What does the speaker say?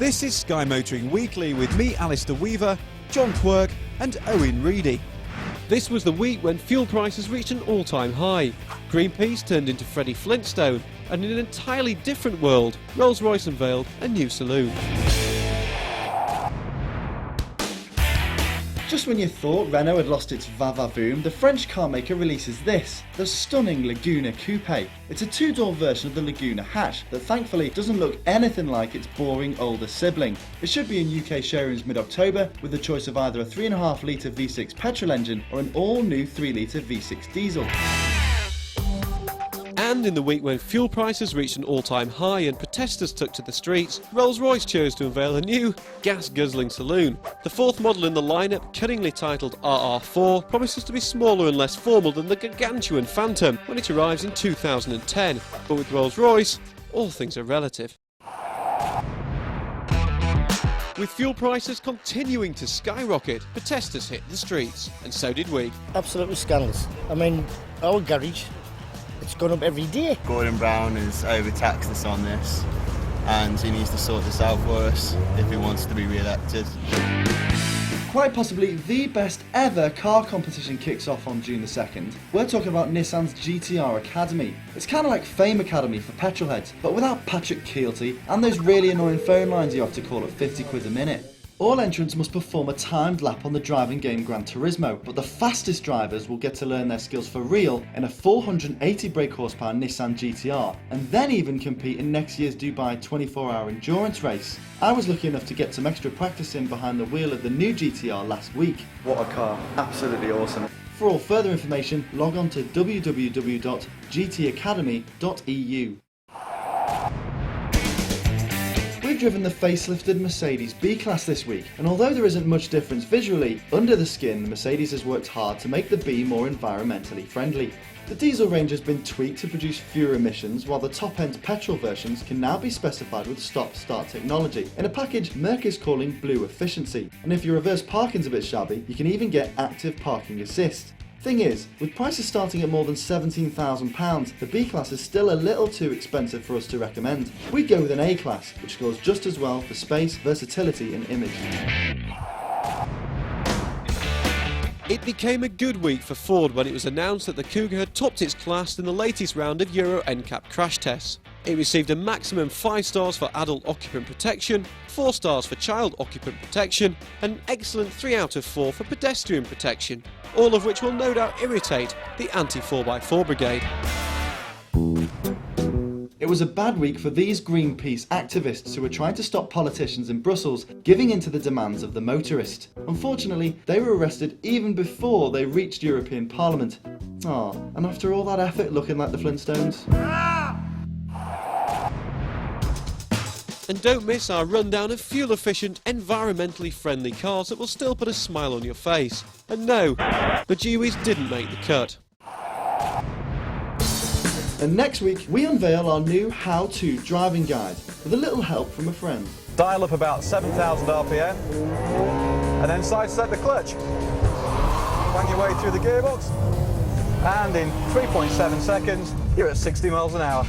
This is Sky Motoring Weekly with me, Alistair Weaver, John Quirk and Owen Reedy. This was the week when fuel prices reached an all-time high. Greenpeace turned into Freddie Flintstone, and in an entirely different world, Rolls-Royce unveiled a new saloon. Just when you thought Renault had lost its va-va-voom, the French car maker releases this, the stunning Laguna Coupe. It's a two-door version of the Laguna hatch that thankfully doesn't look anything like its boring older sibling. It should be in UK showrooms mid-October with the choice of either a 3.5 litre V6 petrol engine or an all-new 3 litre V6 diesel. And in the week when fuel prices reached an all-time high and protesters took to the streets, Rolls-Royce chose to unveil a new gas-guzzling saloon. The fourth model in the lineup, cunningly titled RR4, promises to be smaller and less formal than the gargantuan Phantom when it arrives in 2010. But with Rolls-Royce, all things are relative. With fuel prices continuing to skyrocket, protesters hit the streets, and so did we. Absolutely scandalous. I mean, our garage, it's gone up every day. Gordon Brown has overtaxed us on this, and he needs to sort this out for us if he wants to be re-elected. Quite possibly the best ever car competition kicks off on June the 2nd. We're talking about Nissan's GTR Academy. It's kind of like Fame Academy for petrolheads, but without Patrick Keelty and those really annoying phone lines you have to call at 50 quid a minute. All entrants must perform a timed lap on the driving game Gran Turismo, but the fastest drivers will get to learn their skills for real in a 480 brake horsepower Nissan GTR, and then even compete in next year's Dubai 24-hour endurance race. I was lucky enough to get some extra practice in behind the wheel of the new GTR last week. What a car, absolutely awesome. For all further information, log on to www.gtacademy.eu. We've driven the facelifted Mercedes B-Class this week, and although there isn't much difference visually, under the skin Mercedes has worked hard to make the B more environmentally friendly. The diesel range has been tweaked to produce fewer emissions, while the top-end petrol versions can now be specified with stop-start technology, in a package Merck is calling Blue Efficiency. And if your reverse parking's a bit shabby, you can even get active parking assist. Thing is, with prices starting at more than £17,000, the B-Class is still a little too expensive for us to recommend. We'd go with an A-Class, which scores just as well for space, versatility and image. It became a good week for Ford when it was announced that the Cougar had topped its class in the latest round of Euro NCAP crash tests. It received a maximum 5 stars for adult occupant protection, 4 stars for child occupant protection, and an excellent 3 out of 4 for pedestrian protection, all of which will no doubt irritate the anti-4x4 brigade. It was a bad week for these Greenpeace activists who were trying to stop politicians in Brussels giving in to the demands of the motorist. Unfortunately, they were arrested even before they reached European Parliament. And after all that effort looking like the Flintstones. And don't miss our rundown of fuel-efficient, environmentally friendly cars that will still put a smile on your face. And no, the Gewies didn't make the cut. And next week, we unveil our new how-to driving guide with a little help from a friend. Dial up about 7,000 RPM and then sidestep the clutch. Bang your way through the gearbox and in 3.7 seconds, you're at 60 miles an hour.